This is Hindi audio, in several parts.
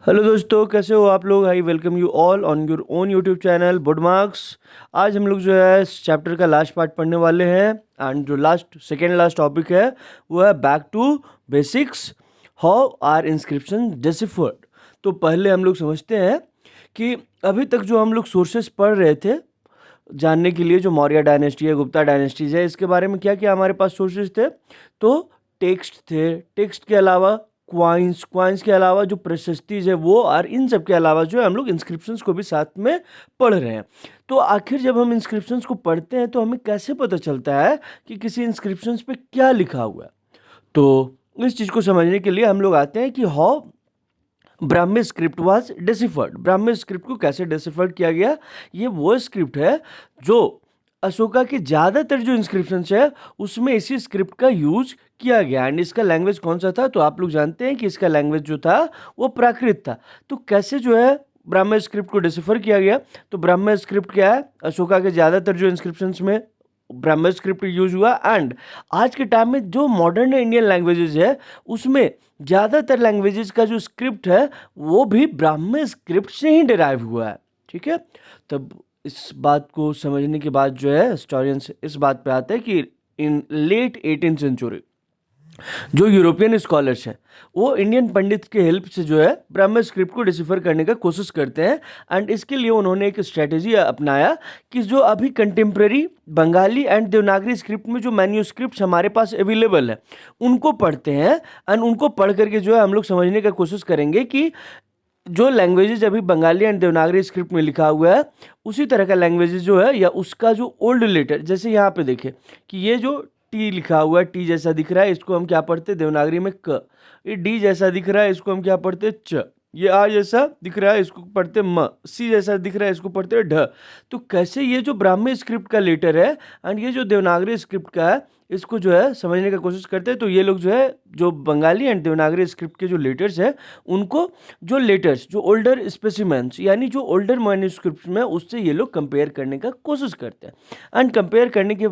हेलो दोस्तों, कैसे हो आप लोग। I welcome you all on your own YouTube channel bud marks. आज हम लोग जो है इस चैप्टर का लास्ट पार्ट पढ़ने वाले हैं। एंड जो सेकेंड लास्ट टॉपिक है वो है back to basics, how are inscription deciphered. तो पहले हम लोग समझते हैं कि अभी तक जो हम लोग सोर्सेस पढ़ रहे थे जानने के लिए, जो मौर्य डायनेस्टी है, गुप्ता डायनेस्टीज है, इसके बारे में क्या क्या हमारे पास सोर्सेज थे। तो टेक्स्ट थे, टेक्स्ट के अलावा क्वाइंस के अलावा जो प्रशस्तिज है वो, और इन सब के अलावा जो है हम लोग इंस्क्रिप्शंस को भी साथ में पढ़ रहे हैं। तो आखिर जब हम इंस्क्रिप्शंस को पढ़ते हैं तो हमें कैसे पता चलता है कि किसी इंस्क्रिप्शंस पे क्या लिखा हुआ है। तो इस चीज़ को समझने के लिए हम लोग आते हैं कि how Brahmi script was deciphered. Brahmi script को कैसे डिसिफर्ड किया गया। ये वो स्क्रिप्ट है जो अशोका के ज़्यादातर जो इंस्क्रिप्शंस है उसमें इसी स्क्रिप्ट का यूज किया गया। एंड इसका लैंग्वेज कौन सा था, तो आप लोग जानते हैं कि इसका लैंग्वेज जो था वो प्राकृत था। तो कैसे जो है ब्राह्मी स्क्रिप्ट को डिसिफर किया गया। तो ब्राह्मी स्क्रिप्ट क्या है, अशोका के ज़्यादातर जो इंस्क्रिप्शंस में ब्राह्मी स्क्रिप्ट यूज हुआ। एंड आज के टाइम में जो मॉडर्न इंडियन लैंग्वेजेस है उसमें ज़्यादातर लैंग्वेजेस का जो स्क्रिप्ट है वो भी ब्राह्मी स्क्रिप्ट से ही डिराइव हुआ है। ठीक है, तब इस बात को समझने के बाद जो है हिस्टोरियंस इस बात पे आते हैं कि इन लेट 18th सेंचुरी जो यूरोपियन स्कॉलर्स हैं वो इंडियन पंडित के हेल्प से जो है ब्राह्मी स्क्रिप्ट को डिसिफर करने का कोशिश करते हैं। एंड इसके लिए उन्होंने एक स्ट्रेटेजी अपनाया कि जो अभी contemporary Bengali and Devanagari script में जो मैन्यूस्क्रिप्ट हमारे पास अवेलेबल है उनको पढ़ते हैं। एंड उनको पढ़ करके जो है हम लोग समझने का कोशिश करेंगे कि जो लैंग्वेजेज अभी बंगाली एंड देवनागरी स्क्रिप्ट में लिखा हुआ है उसी तरह का लैंग्वेजेज जो है या उसका जो ओल्ड लेटर, जैसे यहाँ पे देखें कि ये जो टी लिखा हुआ है, टी जैसा दिख रहा है, इसको हम क्या पढ़ते हैं देवनागरी में क। ये डी जैसा दिख रहा है, इसको हम क्या पढ़ते हैं च। ये आ जैसा दिख रहा है, इसको पढ़ते हैं म। सी जैसा दिख रहा है, इसको पढ़ते हैं ढ। तो कैसे ये जो ब्राह्मी स्क्रिप्ट का लेटर है एंड ये जो देवनागरी स्क्रिप्ट का है इसको जो है समझने का कोशिश करते हैं। तो ये लोग जो है जो बंगाली एंड देवनागरी स्क्रिप्ट के जो लेटर्स हैं उनको, जो लेटर्स जो ओल्डर स्पेसिमेंट्स यानी जो ओल्डर मैन्यूस्क्रिप्ट में, उससे ये लोग कंपेयर करने का कोशिश करते हैं। एंड कंपेयर करने के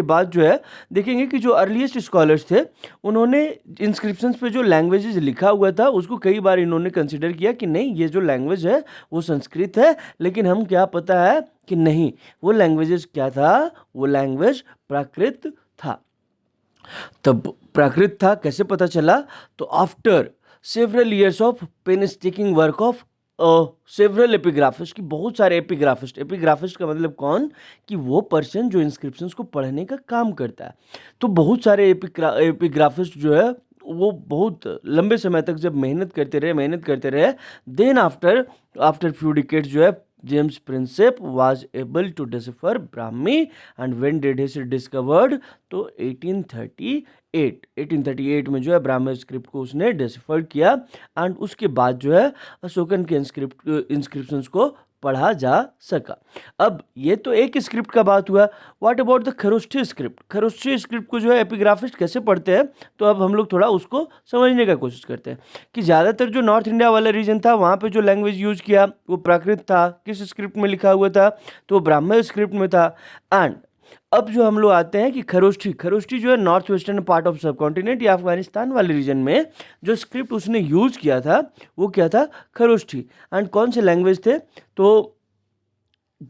बाद जो है देखेंगे कि जो अर्लीस्ट स्कॉलर्स थे उन्होंने इंस्क्रिप्शंस पे जो लैंग्वेजेस लिखा हुआ था उसको कई बार इन्होंने कंसिडर किया कि नहीं ये जो लैंग्वेज है वो संस्कृत है, लेकिन हम क्या पता है कि नहीं वो लैंग्वेजेस क्या था, वो लैंग्वेज प्राकृत था। तब प्राकृत था कैसे पता चला, तो after several years of painstaking work of several epigraphist, की बहुत सारे एपिग्राफिस्ट का मतलब कौन, कि वो पर्सन जो इंस्क्रिप्शंस को पढ़ने का काम करता है। तो बहुत सारे एपिग्राफिस्ट जो है वो बहुत लंबे समय तक जब मेहनत करते रहे, then after after few decades जो है James Prinsep was able to decipher Brahmi. And when did he discovered, तो 1838 में जो है ब्राह्मी स्क्रिप्ट को उसने डिसिफर किया। एंड उसके बाद जो है अशोकन के इंस्क्रिप्शंस को पढ़ा जा सका। अब ये तो एक स्क्रिप्ट का बात हुआ। What about the Kharosthi script. Kharosthi script को जो है एपिग्राफिस्ट कैसे पढ़ते हैं, तो अब हम लोग थोड़ा उसको समझने का कोशिश करते हैं कि ज़्यादातर जो नॉर्थ इंडिया वाला रीजन था वहाँ पे जो लैंग्वेज यूज किया वो प्राकृत था। किस स्क्रिप्ट में लिखा हुआ था, तो ब्राह्मी स्क्रिप्ट में था। एंड अब जो हम लोग आते हैं कि खरोष्ठी जो है नॉर्थ वेस्टर्न पार्ट ऑफ सब कॉन्टिनेंट या अफगानिस्तान वाले रीजन में जो स्क्रिप्ट उसने यूज किया था वो क्या था, खरोष्ठी। एंड कौन से लैंग्वेज थे, तो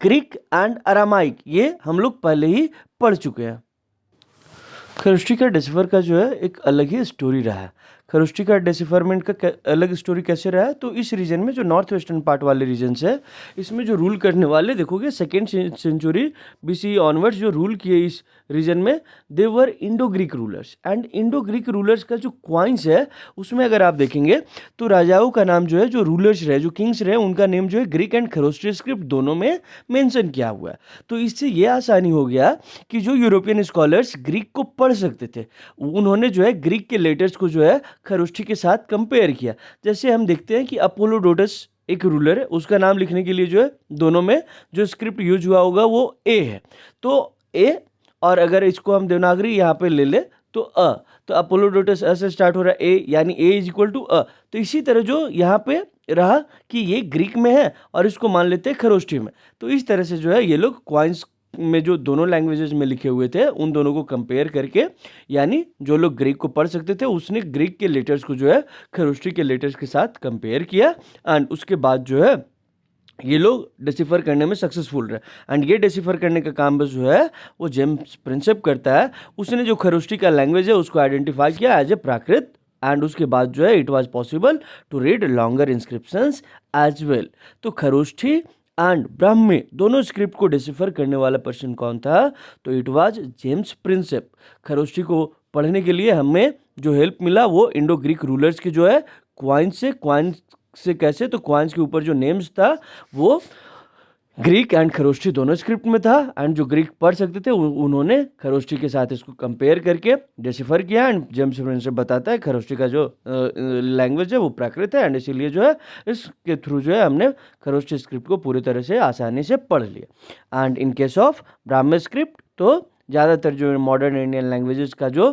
ग्रीक एंड अरामाइक, ये हम लोग पहले ही पढ़ चुके हैं। खरोष्ठी का डिसिफर का जो है एक अलग ही स्टोरी रहा है। खरोष्ठी का डिसिफरमेंट का अलग स्टोरी कैसे रहा है, तो इस रीजन में जो नॉर्थ वेस्टर्न पार्ट वाले रीजन है इसमें जो रूल करने वाले देखोगे सेकेंड सेंचुरी BC ऑनवर्ड्स जो रूल किए इस रीजन में, they were Indo Greek rulers. And Indo Greek rulers का जो क्वाइंस है उसमें अगर आप देखेंगे तो राजाओं का नाम जो है, जो रूलर्स रहे, जो किंग्स रहे, उनका नेम जो है ग्रीक एंड खरोष्ठी स्क्रिप्ट दोनों में मेंशन किया हुआ है। तो इससे ये आसानी हो गया कि जो यूरोपियन स्कॉलर्स ग्रीक को पढ़ सकते थे उन्होंने जो है ग्रीक के लेटर्स को जो है खरोष्ठी के साथ कंपेयर किया। जैसे हम देखते हैं कि अपोलोडोटस एक रूलर है, उसका नाम लिखने के लिए जो है दोनों में जो स्क्रिप्ट यूज हुआ होगा वो ए है, तो ए, और अगर इसको हम देवनागरी यहाँ पे ले ले तो अ, तो अपोलोडोटस अ से स्टार्ट हो रहा है ए, यानी ए इज इक्वल टू अ। तो इसी तरह जो यहाँ पे रहा कि ये ग्रीक में है और इसको मान लेते हैं खरोष्ठी में। तो इस तरह से जो है ये लोग क्वाइंस में जो दोनों लैंग्वेजेस में लिखे हुए थे उन दोनों को कंपेयर करके, यानी जो लोग ग्रीक को पढ़ सकते थे उसने ग्रीक के लेटर्स को जो है खरोष्टी के लेटर्स के साथ कंपेयर किया, एंड उसके बाद जो है ये लोग डिसिफर करने में सक्सेसफुल रहे। एंड ये डिसिफर करने का काम बस जो है वो जेम्स प्रिंसेप करता है। उसने जो खरोष्टी का लैंग्वेज है उसको आइडेंटिफाई किया एज ए प्राकृत, एंड उसके बाद जो है it was possible to read longer inscriptions as well. तो खरोष्ठी एंड ब्राह्मी दोनों स्क्रिप्ट को डिसिफर करने वाला पर्सन कौन था? तो it was James Prinsep. Kharosthi को पढ़ने के लिए हमें जो हेल्प मिला वो इंडो ग्रीक रूलर्स के जो है क्वाइंस से कैसे? तो क्वाइंस के ऊपर जो नेम्स था वो ग्रीक एंड खरोष्टी दोनों स्क्रिप्ट में था, एंड जो ग्रीक पढ़ सकते थे उन्होंने खरोष्टी के साथ इसको कंपेयर करके डिसिफर किया। एंड जेम्स प्रिंसेप बताता है खरोष्टी का जो लैंग्वेज है वो प्राकृत है, एंड इसीलिए जो है इसके थ्रू जो है हमने खरोष्टी स्क्रिप्ट को पूरी तरह से आसानी से पढ़ लिया। And in case of Brahmi script तो ज़्यादातर जो मॉडर्न इंडियन लैंग्वेजेस का जो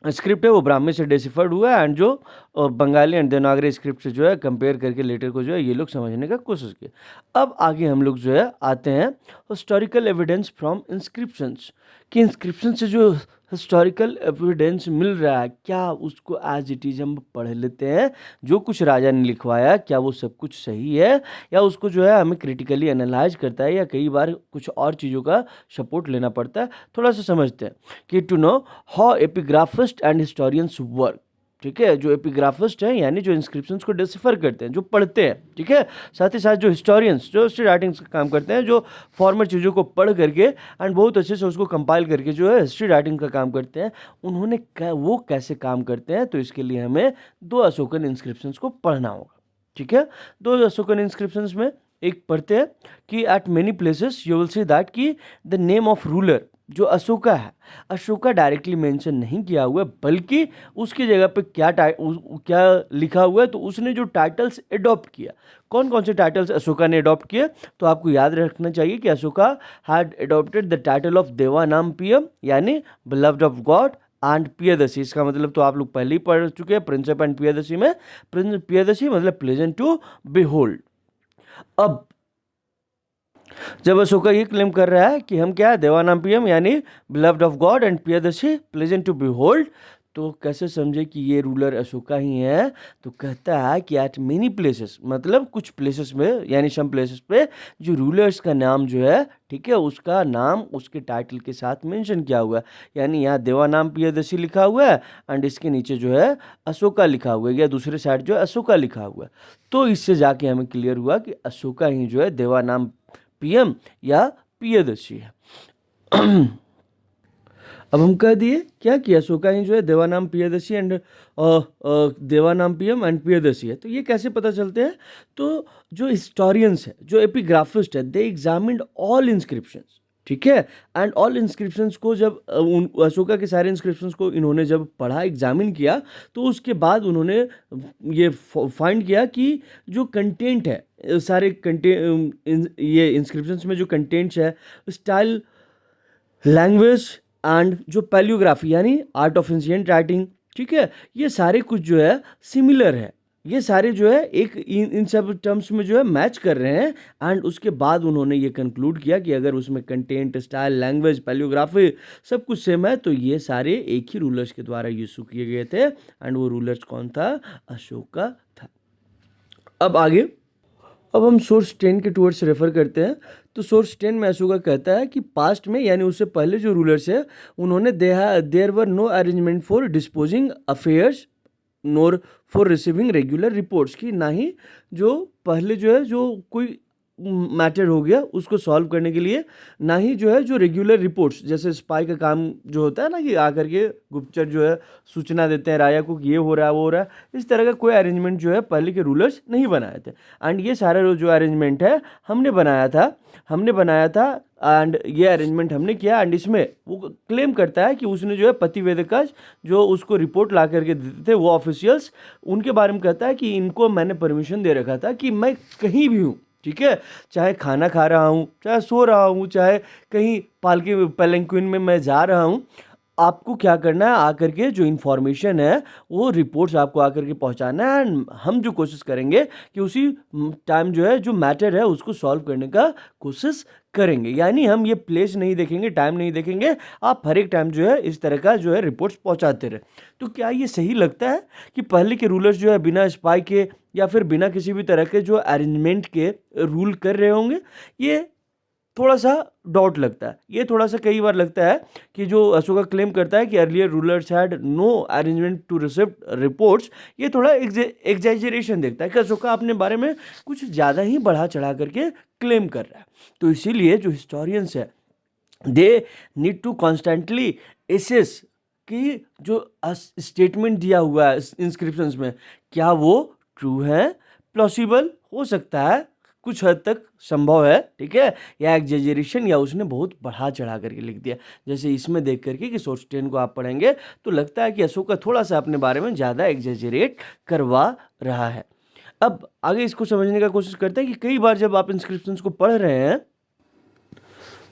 स्क्रिप्ट है वो ब्राह्मी से डिसिफर्ड हुआ है, एंड जो बंगाली एंड देवनागरी स्क्रिप्ट से जो है कंपेयर करके लेटर को जो है ये लोग समझने का कोशिश की। अब आगे हम लोग जो है आते हैं हिस्टोरिकल एविडेंस फ्रॉम इंस्क्रिप्शंस, कि इंस्क्रिप्शन से जो हिस्टोरिकल एविडेंस मिल रहा है क्या उसको एज इट इज हम पढ़ लेते हैं, जो कुछ राजा ने लिखवाया क्या वो सब कुछ सही है, या उसको जो है हमें क्रिटिकली एनालाइज करता है, या कई बार कुछ और चीज़ों का सपोर्ट लेना पड़ता है। थोड़ा सा समझते हैं कि to know how epigraphist and historians work. ठीक है, जो एपिग्राफिस्ट हैं यानी जो इंस्क्रिप्शंस को डिसिफर करते हैं, जो पढ़ते हैं, ठीक है, साथ ही साथ जो हिस्टोरियंस जो हिस्ट्री राइटिंग्स का काम करते हैं, जो फॉर्मल चीज़ों को पढ़ करके एंड बहुत अच्छे से उसको कंपाइल करके जो है हिस्ट्री राइटिंग का काम करते हैं, उन्होंने वो कैसे काम करते हैं? तो इसके लिए हमें 2 अशोकन इंस्क्रिप्शंस को पढ़ना होगा। ठीक है, 2 अशोकन इंस्क्रिप्शंस में एक पढ़ते हैं कि eight many places you will see that कि द नेम ऑफ रूलर जो अशोका है, अशोका डायरेक्टली मेंशन नहीं किया हुआ है, बल्कि उसकी जगह पे क्या लिखा हुआ है? तो उसने जो टाइटल्स अडॉप्ट किया, कौन कौन से टाइटल्स अशोका ने अडॉप्ट किए? तो आपको याद रखना चाहिए कि Ashoka had adopted the title of Devanampiyam यानी beloved of god and Piyadasi. इसका मतलब तो आप लोग पहले ही पढ़ चुके हैं प्रिंसेप एंड पियदसी में। पियदसी मतलब प्लेजेंट टू बिहोल्ड। अब जब अशोका ये क्लेम कर रहा है कि हम क्या है देवानाम्पियम यानी beloved of god and Piyadasi pleasant to behold, तो कैसे समझे कि ये रूलर अशोका ही है? तो कहता है कि एट मेनी प्लेसेस, मतलब कुछ प्लेसेस में यानी सम प्लेसेस पे जो रूलर्स का नाम जो है, ठीक है, उसका नाम उसके टाइटल के साथ मेंशन किया हुआ है। यानी यहाँ देवानाम पियदसी लिखा हुआ है एंड इसके नीचे जो है अशोका लिखा हुआ है, या दूसरे साइड जो है अशोका लिखा हुआ है। तो इससे जाके हमें क्लियर हुआ कि अशोका ही जो है देवानाम पीएम या पियदसी है। अब हम कह दिए क्या कि अशोका ही जो है देवानाम पियदसी एंड देवानाम पीएम एंड पियदसी है। तो ये कैसे पता चलते हैं? तो जो हिस्टोरियंस है, जो एपिग्राफिस्ट है, दे एग्जामिन्ड ऑल इंस्क्रिप्शंस, ठीक है, एंड ऑल इंस्क्रिप्शंस को जब अशोका के सारे इंस्क्रिप्शंस को इन्होंने जब पढ़ा, एग्जामिन किया, तो उसके बाद उन्होंने ये फाइंड किया कि जो कंटेंट है सारे ये इंस्क्रिप्शंस में जो कंटेंट्स है, स्टाइल, लैंग्वेज एंड जो पैलियोग्राफी यानी आर्ट ऑफ एंशिएंट राइटिंग, ठीक है, ये सारे कुछ जो है सिमिलर है, ये सारे जो है एक इन सब टर्म्स में जो है मैच कर रहे हैं। एंड उसके बाद उन्होंने ये कंक्लूड किया कि अगर उसमें कंटेंट, स्टाइल, लैंग्वेज, पैलियोग्राफी सब कुछ सेम है तो ये सारे एक ही रूलर्स के द्वारा यूज किए गए थे। एंड वो रूलर्स कौन था? अशोका था। अब आगे अब हम सोर्स 10 के टूवर्ड्स रेफर करते हैं। तो सोर्स 10 में अशोका कहता है कि पास्ट में यानी उससे पहले जो रूलर्स है उन्होंने there were no arrangement for disposing affairs nor for receiving regular reports, की ना ही जो पहले जो है जो कोई मैटर हो गया उसको सॉल्व करने के लिए, ना ही जो है जो रेगुलर रिपोर्ट्स जैसे स्पाई का काम जो होता है ना कि आकर के गुप्तचर जो है सूचना देते हैं राजा को कि ये हो रहा है वो हो रहा है, इस तरह का कोई अरेंजमेंट जो है पहले के रूलर्स नहीं बनाए थे। एंड ये सारा जो अरेंजमेंट है हमने बनाया था एंड ये अरेंजमेंट हमने किया। एंड इसमें वो क्लेम करता है कि उसने जो है पतिवेदकाज जो उसको रिपोर्ट ला करके देते थे वो ऑफिशियल्स, उनके बारे में कहता है कि इनको मैंने परमिशन दे रखा था कि मैं कहीं भी हूँ, ठीक है, चाहे खाना खा रहा हूँ, चाहे सो रहा हूँ, चाहे कहीं पालकी पैलेंक्विन में मैं जा रहा हूँ, आपको क्या करना है, आकर के जो इन्फॉर्मेशन है वो रिपोर्ट्स आपको आकर के पहुंचाना है, एंड हम जो कोशिश करेंगे कि उसी टाइम जो है जो मैटर है उसको सॉल्व करने का कोशिश करेंगे। यानी हम ये प्लेस नहीं देखेंगे, टाइम नहीं देखेंगे, आप हर एक टाइम जो है इस तरह का जो है रिपोर्ट्स पहुंचाते रहे। तो क्या ये सही लगता है कि पहले के रूलर्स जो है बिना स्पाई के या फिर बिना किसी भी तरह के जो अरेंजमेंट के रूल कर रहे होंगे? ये थोड़ा सा डाउट लगता है। ये थोड़ा सा कई बार लगता है कि जो अशोका क्लेम करता है कि earlier rulers had no arrangement to receive reports, ये थोड़ा एग्जैजरेशन देखता है कि अशोका अपने बारे में कुछ ज़्यादा ही बढ़ा चढ़ा करके क्लेम कर रहा है। तो इसीलिए जो हिस्टोरियंस है they need to constantly assess कि जो स्टेटमेंट दिया हुआ है इंस्क्रिप्शंस में, क्या वो ट्रू है, प्लॉसिबल हो सकता है, कुछ हद तक संभव है, ठीक है, या एग्जेजरेशन, या उसने बहुत बढ़ा चढ़ा करके लिख दिया। जैसे इसमें देख करके कि सोर्स 10 को आप पढ़ेंगे तो लगता है कि अशोका थोड़ा सा अपने बारे में ज़्यादा एग्जेजरेट करवा रहा है। अब आगे इसको समझने का कोशिश करते हैं कि कई बार जब आप इंस्क्रिप्शंस को पढ़ रहे हैं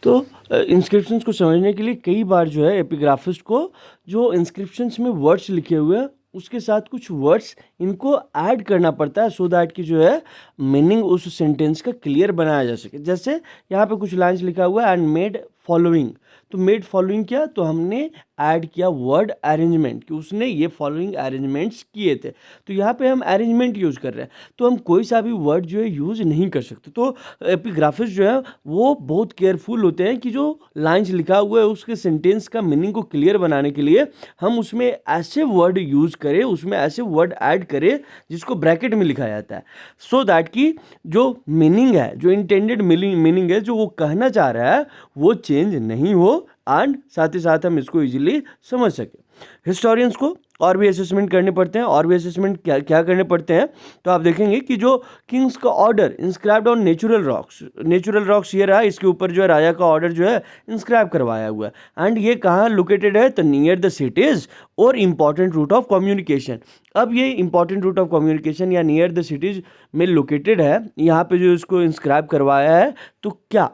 तो इंस्क्रिप्शंस को समझने के लिए कई बार जो है एपिग्राफिस्ट को जो इंस्क्रिप्शंस में वर्ड्स लिखे हुए हैं उसके साथ कुछ वर्ड्स इनको ऐड करना पड़ता है, सो दैट कि जो है मीनिंग उस सेंटेंस का क्लियर बनाया जा सके। जैसे यहाँ पे कुछ लाइन्स लिखा हुआ है, एंड मेड फॉलोइंग, तो मेड फॉलोइंग क्या, तो हमने ऐड किया वर्ड अरेंजमेंट, कि उसने ये फॉलोइंग अरेंजमेंट्स किए थे। तो यहाँ पे हम अरेंजमेंट यूज़ कर रहे हैं, तो हम कोई सा भी वर्ड जो है यूज़ नहीं कर सकते। तो एपिग्राफिस्ट जो है वो बहुत केयरफुल होते हैं कि जो लाइन्स लिखा हुआ है उसके सेंटेंस का मीनिंग को क्लियर बनाने के लिए हम उसमें ऐसे वर्ड यूज़ करें, उसमें ऐसे वर्ड ऐड करें जिसको ब्रैकेट में लिखा जाता है, सो दैट कि जो मीनिंग है, जो इंटेंडेड मीनिंग है, जो वो कहना चाह रहा है, वो चेंज नहीं हो, एंड साथ ही साथ हम इसको इजीली समझ सकें। हिस्टोरियंस को और भी असेसमेंट करने पड़ते हैं, और भी असेसमेंट क्या क्या करने पड़ते हैं, तो आप देखेंगे कि जो किंग्स का order inscribed on natural rocks ये रहा, इसके ऊपर जो है राजा का ऑर्डर जो है इंस्क्राइब करवाया हुआ है, एंड ये कहाँ लोकेटेड है, तो नियर द सिटीज और इंपॉर्टेंट रूट ऑफ कम्युनिकेशन। अब ये इंपॉर्टेंट रूट ऑफ कम्युनिकेशन या नियर द सिटीज में लोकेटेड है, यहाँ पे जो इसको इंस्क्राइब करवाया है, तो क्या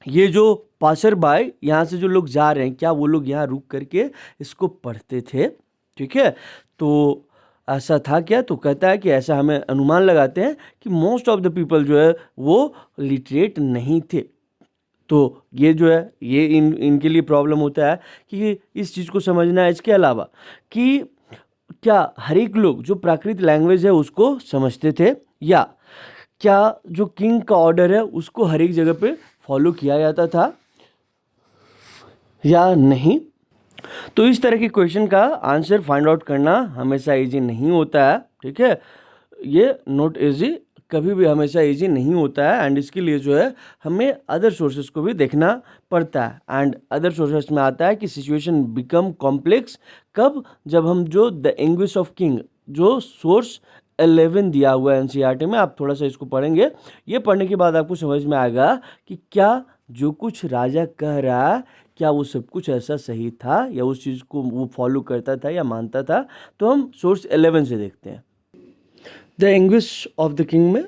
ये जो पासर बाय यहाँ से जो लोग जा रहे हैं, क्या वो लोग यहाँ रुक करके इसको पढ़ते थे? ठीक है, तो ऐसा था क्या? तो कहता है कि ऐसा हमें अनुमान लगाते हैं कि मोस्ट ऑफ द पीपल जो है वो लिटरेट नहीं थे। तो ये जो है ये इनके लिए प्रॉब्लम होता है कि इस चीज़ को समझना है। इसके अलावा कि क्या हर एक लोग जो प्राकृत लैंग्वेज है उसको समझते थे, या क्या जो किंग का ऑर्डर है उसको हर एक जगह पे फॉलो किया जाता था या नहीं? तो इस तरह के क्वेश्चन का आंसर फाइंड आउट करना हमेशा इजी नहीं होता है, ठीक है, ये नॉट इजी, कभी भी हमेशा इजी नहीं होता है, एंड इसके लिए जो है हमें अदर सोर्सेज को भी देखना पड़ता है। एंड अदर सोर्सेज में आता है कि सिचुएशन बिकम कॉम्प्लेक्स कब, जब हम जो द एंग्विश ऑफ किंग जो सोर्स 11 दिया हुआ है एनसीईआरटी में, आप थोड़ा सा इसको पढ़ेंगे, ये पढ़ने के बाद आपको समझ में आएगा कि क्या जो कुछ राजा कह रहा है क्या वो सब कुछ ऐसा सही था, या उस चीज़ को वो फॉलो करता था या मानता था। तो हम सोर्स 11 से देखते हैं। The anguish of the king में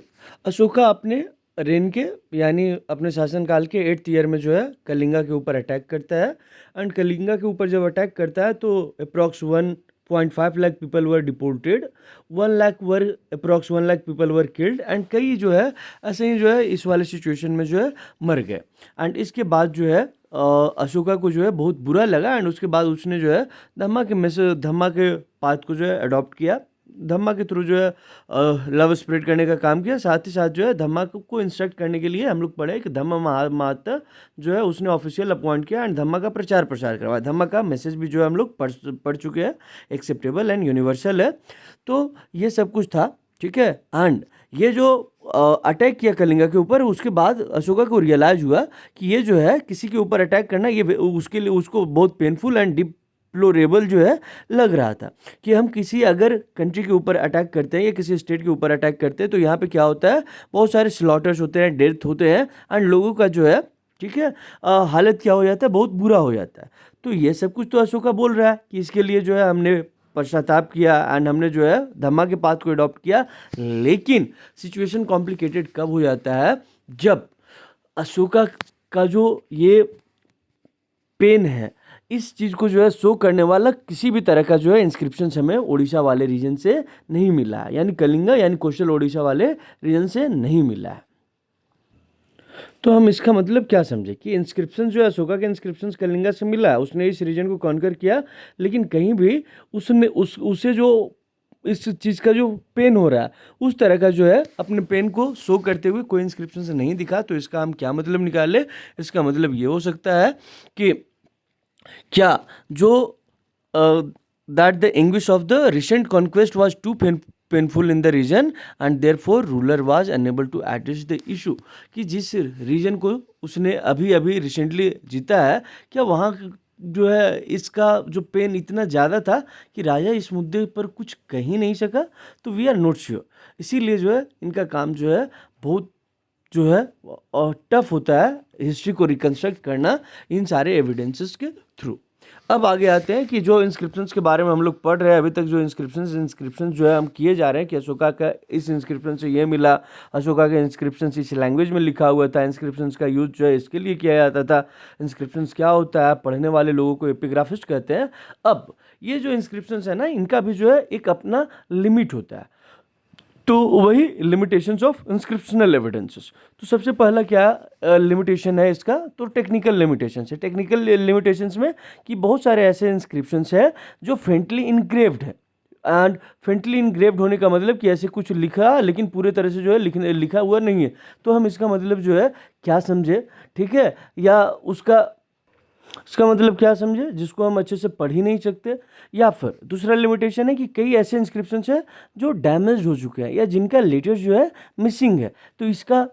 अशोका अपने रेन के यानी अपने शासनकाल के 8th ईयर में जो है कलिंगा के ऊपर अटैक करता है, एंड कलिंगा के ऊपर जब अटैक करता है तो approx 1.5 lakh people were deported, 1 lakh people were killed, and कई जो है ऐसे ही जो है इस वाले सिचुएशन में जो है मर गए। एंड इसके बाद जो है अशोका को जो है बहुत बुरा लगा, एंड उसके बाद उसने जो है धम्मा के पाथ को जो है अडॉप्ट किया, धम्मा के थ्रू जो है लव स्प्रेड करने का काम किया। साथ ही साथ जो है धम्मा को इंस्ट्रक्ट करने के लिए हम लोग पढ़े कि धम्मा महाता जो है उसने ऑफिशियल अपॉइंट किया, एंड धम्मा का प्रचार प्रसार करवाया। धम्मा का मैसेज भी जो है हम लोग पढ़ चुके हैं, एक्सेप्टेबल एंड यूनिवर्सल है। तो ये सब कुछ था, ठीक है। एंड ये जो अटैक किया कलिंगा के ऊपर, उसके बाद अशोका को रियलाइज हुआ कि ये जो है किसी के ऊपर अटैक करना, ये उसके लिए उसको बहुत पेनफुल एंड डिप्लोरेबल जो है लग रहा था कि हम किसी अगर कंट्री के ऊपर अटैक करते हैं या किसी स्टेट के ऊपर अटैक करते हैं तो यहाँ पे क्या होता है, बहुत सारे स्लॉटर्स होते हैं, डेथ होते हैं, एंड लोगों का जो है, ठीक है, हालत क्या हो जाता है, बहुत बुरा हो जाता है। तो ये सब कुछ तो अशोका बोल रहा है कि इसके लिए जो है हमने पश्चाताप किया, एंड हमने जो है धम्मा के पाथ को अडॉप्ट किया। लेकिन सिचुएशन कॉम्प्लिकेटेड कब हो जाता है, जब अशोका का जो ये पेन है, इस चीज़ को जो है शो करने वाला किसी भी तरह का जो है इंस्क्रिप्शन हमें उड़ीसा वाले रीजन से नहीं मिला है, यानी कलिंगा यानी कोस्टल उड़ीसा वाले रीजन से नहीं मिला है। तो हम इसका मतलब क्या समझे कि इंस्क्रिप्शन जो है अशोका के इंस्क्रिप्शन कलिंगा से मिला है, उसने इस रीजन को कॉन्कर किया, लेकिन कहीं भी उसने उसे जो इस चीज़ का जो पेन हो रहा है उस तरह का जो है अपने पेन को शो करते हुए कोई इंस्क्रिप्शन से नहीं दिखा। तो इसका हम क्या मतलब निकाले, इसका मतलब ये हो सकता है कि क्या जो that the anguish of the recent conquest was too painful in the region and therefore ruler was unable to address the issue, कि जिस रीजन को उसने अभी अभी रिसेंटली जीता है, क्या वहाँ जो है इसका जो पेन इतना ज़्यादा था कि राजा इस मुद्दे पर कुछ कह ही नहीं सका। तो वी आर नॉट श्योर, इसीलिए जो है इनका काम जो है बहुत जो है टफ होता है हिस्ट्री को रिकंस्ट्रक्ट करना इन सारे एविडेंसेस के थ्रू। अब आगे आते हैं कि जो इंस्क्रिप्शंस के बारे में हम लोग पढ़ रहे हैं अभी तक, जो इंस्क्रिप्शन जो है हम किए जा रहे हैं कि अशोका का इस इंस्क्रिप्शन से ये मिला, अशोका के इंस्क्रिप्शन इस लैंग्वेज में लिखा हुआ था, इंस्क्रिप्शंस का यूज जो है इसके लिए किया जाता था, इंस्क्रिप्शंस क्या होता है, पढ़ने वाले लोगों को एपिग्राफिस्ट कहते हैं। अब ये जो इंस्क्रिप्शंस है ना, इनका भी जो है एक अपना लिमिट होता है, तो वही लिमिटेशंस ऑफ इंस्क्रिप्शनल एविडेंसेस। तो सबसे पहला क्या लिमिटेशन है इसका, तो टेक्निकल लिमिटेशंस है। टेक्निकल लिमिटेशंस में कि बहुत सारे ऐसे इंस्क्रिप्शंस है जो फेंटली इनग्रेव्ड है, एंड फेंटली इनग्रेव्ड होने का मतलब कि ऐसे कुछ लिखा लेकिन पूरे तरह से जो है लिखा हुआ नहीं है। तो हम इसका मतलब जो है क्या समझे, ठीक है, या उसका मतलब क्या समझे जिसको हम अच्छे से पढ़ ही नहीं सकते। या फिर दूसरा लिमिटेशन है कि कई ऐसे इंस्क्रिप्शंस हैं जो डैमेज हो चुके हैं या जिनका लेटर जो है मिसिंग है। तो इसका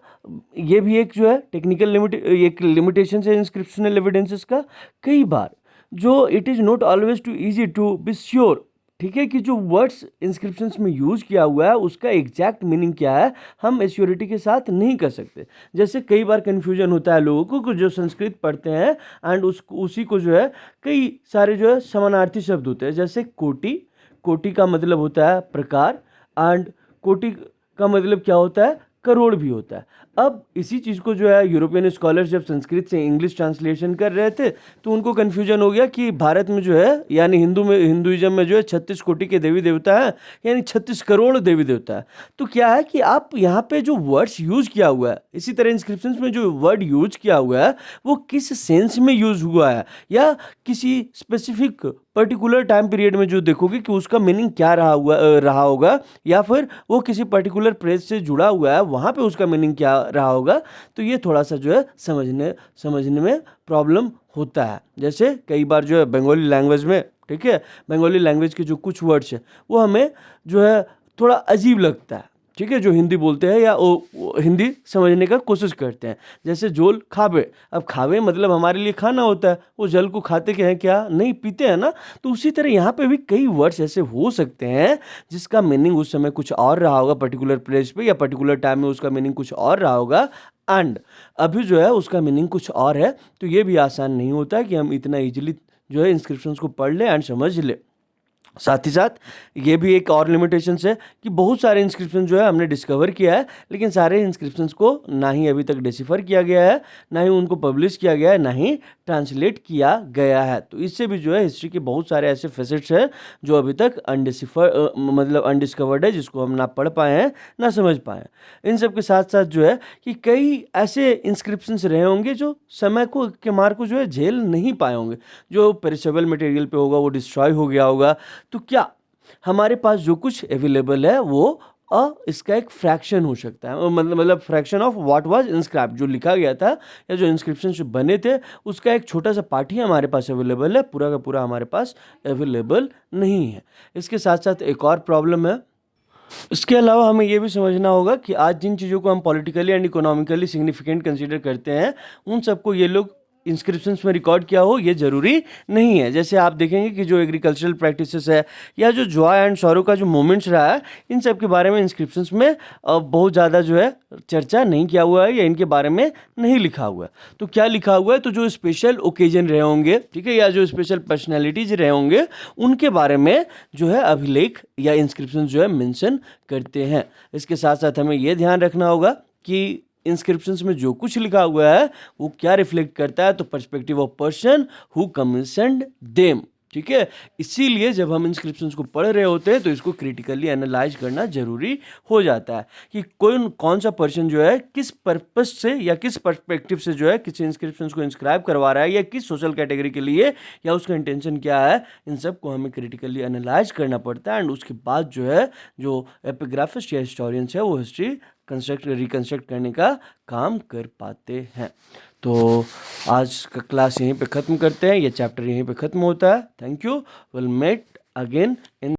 ये भी एक जो है टेक्निकल एक लिमिटेशन है इंस्क्रिप्शनल एविडेंसेस का। कई बार जो it is not always too easy to be sure, ठीक है, कि जो वर्ड्स इंस्क्रिप्शंस में यूज़ किया हुआ है उसका एग्जैक्ट मीनिंग क्या है हम एश्योरिटी के साथ नहीं कर सकते। जैसे कई बार कन्फ्यूजन होता है लोगों को जो संस्कृत पढ़ते हैं एंड उसी को जो है कई सारे जो है समानार्थी शब्द होते हैं, जैसे कोटि का मतलब होता है प्रकार, एंड कोटि का मतलब क्या होता है, करोड़ भी होता है। अब इसी चीज़ को जो है यूरोपियन स्कॉलर्स जब संस्कृत से इंग्लिश ट्रांसलेशन कर रहे थे तो उनको कन्फ्यूजन हो गया कि भारत में जो है यानी हिंदुइज्म में जो है 36 कोटि के देवी देवता है, यानी 36 करोड़ देवी देवता है। तो क्या है कि आप यहाँ पे जो वर्ड्स यूज़ किया हुआ है, इसी तरह इंस्क्रिप्शंस में जो वर्ड यूज किया हुआ है वो किस सेंस में यूज़ हुआ है, या किसी स्पेसिफिक पर्टिकुलर टाइम पीरियड में जो देखोगे कि उसका मीनिंग क्या रहा होगा, या फिर वो किसी पर्टिकुलर प्लेस से जुड़ा हुआ है वहाँ पे उसका मीनिंग क्या रहा होगा। तो ये थोड़ा सा जो है समझने में प्रॉब्लम होता है। जैसे कई बार जो है बंगाली लैंग्वेज में, ठीक है, बंगाली लैंग्वेज के जो कुछ वर्ड्स हैं वो हमें जो है थोड़ा अजीब लगता है, ठीक है, जो हिंदी बोलते हैं या वो हिंदी समझने का कोशिश करते हैं। जैसे जोल खावे, अब खावे मतलब हमारे लिए खाना होता है, वो जल को खाते के हैं क्या, नहीं पीते हैं ना। तो उसी तरह यहाँ पे भी कई वर्ड्स ऐसे हो सकते हैं जिसका मीनिंग उस समय कुछ और रहा होगा, पर्टिकुलर प्लेस पे या पर्टिकुलर टाइम में उसका मीनिंग कुछ और रहा होगा, एंड अभी जो है उसका मीनिंग कुछ और है। तो ये भी आसान नहीं होता कि हम इतना ईजिली जो है इंस्क्रिप्शंस को पढ़ ले एंड समझ ले। साथ ही साथ ये भी एक और लिमिटेशंस है कि बहुत सारे इंस्क्रिप्शन जो है हमने डिस्कवर किया है, लेकिन सारे इंस्क्रिप्शंस को ना ही अभी तक डिसिफर किया गया है, ना ही उनको पब्लिश किया गया है, ना ही ट्रांसलेट किया गया है। तो इससे भी जो है हिस्ट्री के बहुत सारे ऐसे फेसेट्स हैं जो अभी तक अनडिस्कवर्ड है, जिसको हम ना पढ़ पाए हैं ना समझ पाए हैं। इन सब के साथ साथ जो है कि कई ऐसे इंस्क्रिप्शंस रहे होंगे जो समय को के मार को जो है झेल नहीं पाए होंगे, जो पेरिशेबल मटेरियल पे होगा, वो डिस्ट्रॉय हो गया होगा। तो क्या हमारे पास जो कुछ अवेलेबल है वो इसका एक फ्रैक्शन हो सकता है, मतलब fraction of what was inscribed, जो लिखा गया था या जो इंस्क्रिप्शन जो बने थे उसका एक छोटा सा पार्ट ही हमारे पास अवेलेबल है, पूरा का पूरा हमारे पास अवेलेबल नहीं है। इसके साथ साथ एक और प्रॉब्लम है। इसके अलावा हमें यह भी समझना होगा कि आज जिन चीज़ों को हम politically and economically significant consider करते हैं उन सबको ये लोग इंस्क्रिप्शंस में रिकॉर्ड किया हो ये ज़रूरी नहीं है। जैसे आप देखेंगे कि जो एग्रीकल्चरल प्रैक्टिसेस है या जो जॉय एंड सॉरो का जो मोमेंट्स रहा है, इन सब के बारे में इंस्क्रिप्शंस में बहुत ज़्यादा जो है चर्चा नहीं किया हुआ है या इनके बारे में नहीं लिखा हुआ है। तो क्या लिखा हुआ है, तो जो स्पेशल ओकेजन रहे होंगे, ठीक है, या जो स्पेशल पर्सनैलिटीज रहे होंगे उनके बारे में जो है अभिलेख या इंस्क्रिप्शन जो है मेंशन करते हैं। इसके साथ साथ हमें ये ध्यान रखना होगा कि इंस्क्रिप्शंस में जो कुछ लिखा हुआ है वो क्या रिफ्लेक्ट करता है, तो perspective of person who commissioned them. ठीक है, इसीलिए जब हम इंस्क्रिप्शंस को पढ़ रहे होते हैं तो इसको क्रिटिकली एनालाइज करना जरूरी हो जाता है कि कौन सा पर्सन जो है किस पर्पस से या किस पर्सपेक्टिव से जो है किसी इंस्क्रिप्शंस को इंस्क्राइब करवा रहा है या किस सोशल कैटेगरी के लिए, या उसका इंटेंशन क्या है। इन सब को हमें क्रिटिकली एनालाइज करना पड़ता है एंड उसके बाद जो है जो एपिग्राफिस्ट या हिस्टोरियंस है वो हिस्ट्री रिकंस्ट्रक्ट करने का काम कर पाते हैं। तो आज का क्लास यहीं पे ख़त्म करते हैं, ये चैप्टर यहीं पे ख़त्म होता है। Thank you, will met again in